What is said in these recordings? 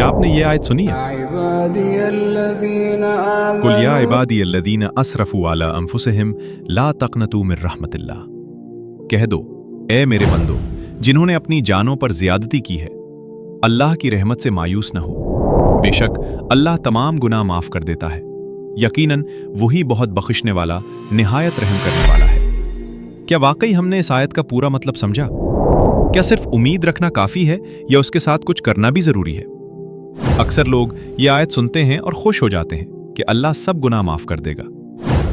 क्या आपने ये आयत सुनी है? कुल या इबादी अल्लज़ीना असरफू अला अंफुसिहिम ला तक़नतू मिर रहमतिल्लाह। कह दो, ए मेरे बंदो जिन्होंने अपनी जानों पर ज़्यादती की है, अल्लाह की रहमत से मायूस न हो। बेशक अल्लाह तमाम गुनाह माफ़ कर देता है। यकीनन वही बहुत बख्शिशने वाला, निहायत रहम करने वाला है। क्या वाकई हमने इस आयत का पूरा मतलब समझा? क्या सिर्फ उम्मीद रखना काफ़ी है या उसके साथ कुछ करना भी ज़रूरी है? अक्सर लोग ये आयत सुनते हैं और खुश हो जाते हैं कि अल्लाह सब गुनाह माफ़ कर देगा।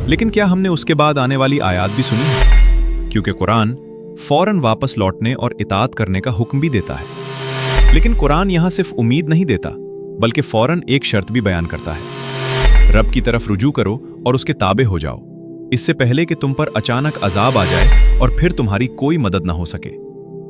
लेकिन क्या हमने उसके बाद आने वाली आयत भी सुनी है? क्योंकि कुरान फौरन वापस लौटने और इताअत करने का हुक्म भी देता है। लेकिन कुरान यहाँ सिर्फ उम्मीद नहीं देता, बल्कि फौरन एक शर्त भी बयान करता है। रब की तरफ रुजू करो और उसके ताबे हो जाओ, इससे पहले कि तुम पर अचानक अजाब आ जाए और फिर तुम्हारी कोई मदद ना हो सके।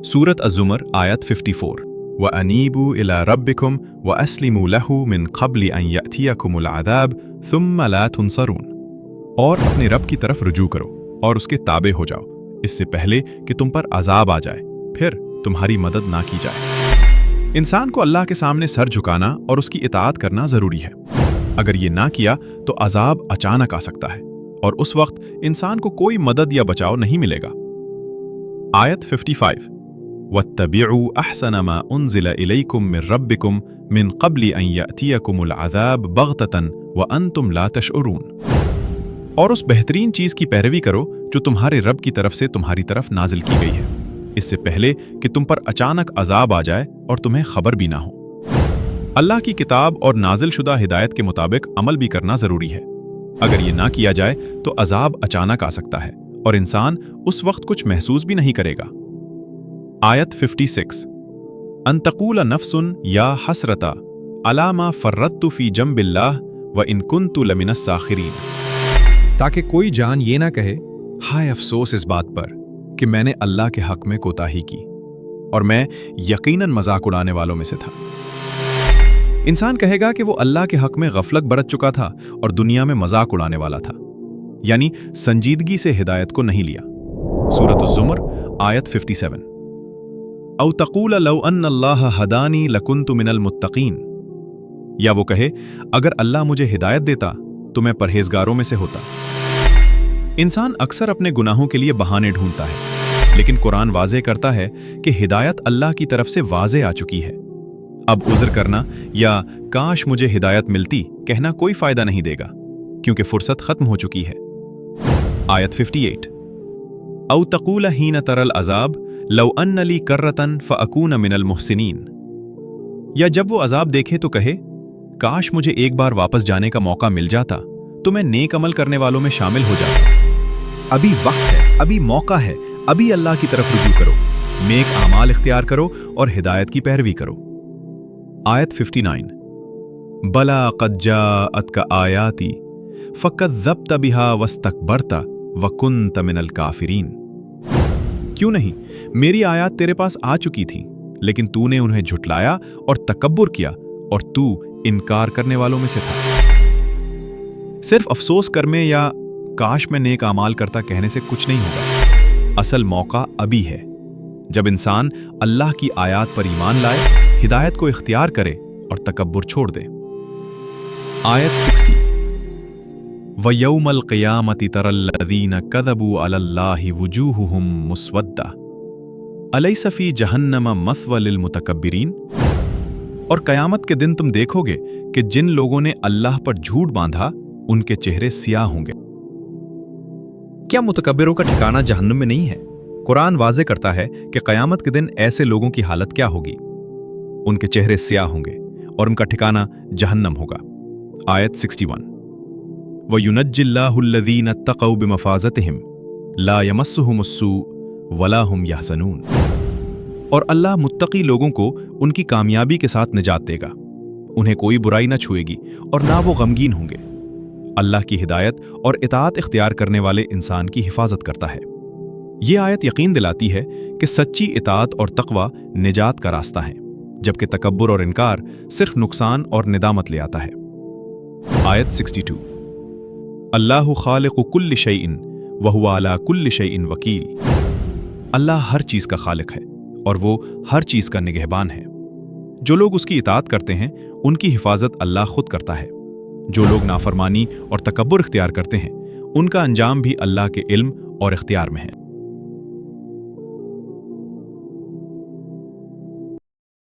सूरत अज़्ज़ुमर आयत 54। व अनीबू इला रब्बिकुम व अस्लिमू लहू मिन क़ब्ल अन यअतियकुमुल अज़ाब थुम्मा ला तुनसरून। और अपने रब की तरफ रुजू करो और उसके ताबे हो जाओ, इससे पहले कि तुम पर अजाब आ जाए, फिर तुम्हारी मदद ना की जाए। इंसान को अल्लाह के सामने सर झुकाना और उसकी इताअत करना ज़रूरी है। अगर ये ना किया तो अजाब अचानक आ सकता है और उस वक्त इंसान को कोई मदद या बचाव नहीं मिलेगा। आयत 55। वत्तबिउ अहसन मा उन्ज़िला इलैकुम मिन रब्बिकुम मिन क़ब्ल अन यअतियकुमुल अज़ाब बग़ततन व अंतुम ला तशउरून। और उस बेहतरीन चीज़ की पैरवी करो जो तुम्हारे रब की तरफ से तुम्हारी तरफ नाजिल की गई है, इससे पहले कि तुम पर अचानक अजाब आ जाए और तुम्हें खबर भी ना हो। अल्लाह की किताब और नाजिल शुदा हिदायत के मुताबिक अमल भी करना ज़रूरी है। अगर ये ना किया जाए तो अजाब अचानक आ सकता है और इंसान उस वक्त कुछ महसूस भी नहीं करेगा। आयत 56। अन तक़ूल नफ्सुन या हसरता अला मा फ़र्रत्तु फ़ी जंबिल्लाह व इन कुन्तु लमिनस साखिरीन। ताकि कोई जान ये ना कहे, हाय अफसोस इस बात पर कि मैंने अल्लाह के हक में कोताही की और मैं यकीनन मजाक उड़ाने वालों में से था। इंसान कहेगा कि वो अल्लाह के हक में गफलत बरत चुका था और दुनिया में मजाक उड़ाने वाला था, यानी संजीदगी से हिदायत को नहीं लिया। सूरत अज़्ज़ुमर आयत 57। औ तक़ूल लौ अन्नल्लाह हदानी लकुन्तु मिनल मुत्तक़ीन। या वो कहे, अगर अल्लाह मुझे हिदायत देता तो मैं परहेजगारों में से होता। इंसान अक्सर अपने गुनाहों के लिए बहाने ढूंढता है, लेकिन कुरान वाज़े करता है कि हिदायत अल्लाह की तरफ से वाज़े आ चुकी है। अब उज़्र करना या काश मुझे हिदायत मिलती कहना कोई फायदा नहीं देगा, क्योंकि फुर्सत खत्म हो चुकी है। आयत 58। औ तक़ूल हीन तरल अज़ाब लौ अन्न ली कर्रतन फ़अकून मिनल मुहसिनीन। या जब वो अज़ाब देखे तो कहे, काश मुझे एक बार वापस जाने का मौका मिल जाता तो मैं नेक अमल करने वालों में शामिल हो जाता। अभी वक्त है, अभी मौका है, अभी अल्लाह की तरफ रुजू करो, नेक आमाल इख्तियार करो और हिदायत की पैरवी करो। आयत 59। बला क़द जाअतका आयाती फ़कज़्ज़ब्त बिहा वस्तकबरता व कुन्त मिनल काफ़िरीन। क्यों नहीं, मेरी आयत तेरे पास आ चुकी थी, लेकिन तूने उन्हें झुटलाया और तकब्बुर किया और तू इनकार करने वालों में से था। सिर्फ अफसोस करने या काश मैं नेक आमाल करता कहने से कुछ नहीं होगा। असल मौका अभी है, जब इंसान अल्लाह की आयत पर ईमान लाए, हिदायत को इख्तियार करे और तकब्बुर छोड़ दे। आयत 60। व यौमल क़ियामति तरल्लज़ीना कज़बू अलल्लाहि वुजूहुहुम मुस्वद्दा अलैस फ़ी जहन्नम मस्वा लिल मुतकब्बिरीन। और क़यामत के दिन तुम देखोगे कि जिन लोगों ने अल्लाह पर झूठ बांधा, उनके चेहरे सियाह होंगे। क्या मुतकब्बिरों का ठिकाना जहन्नुम में नहीं है? कुरान वाज़े करता है कि क़यामत के दिन ऐसे लोगों की हालत क्या होगी। उनके चेहरे सियाह होंगे और उनका ठिकाना जहन्नम होगा। आयत 61। व युनज्जिल्लाहुल्लज़ीना तक़ौ बिमफ़ाज़तिहिम ला यमस्सुहुमुस्सू वला हुम यहज़नून। और अल्लाह मुत्तकी लोगों को उनकी कामयाबी के साथ निजात देगा, उन्हें कोई बुराई न छुएगी और ना वो गमगीन होंगे। अल्लाह की हिदायत और इताअत इख्तियार करने वाले इंसान की हिफाजत करता है। ये आयत यकीन दिलाती है कि सच्ची इताअत और तक़वा निजात का रास्ता है, जबकि तकब्बुर और इनकार सिर्फ नुकसान और निदामत ले आता है। आयत 62। अल्लाहु खालिक़ु कुल्लि शैइन व हुवा अला कुल्लि शैइन वकील। अल्लाह हर चीज़ का खालिक है और वो हर चीज़ का निगहबान है। जो लोग उसकी इताअत करते हैं उनकी हिफाजत अल्लाह खुद करता है। जो लोग नाफरमानी और तकब्बुर इख्तियार करते हैं, उनका अंजाम भी अल्लाह के इल्म और इख्तियार में है।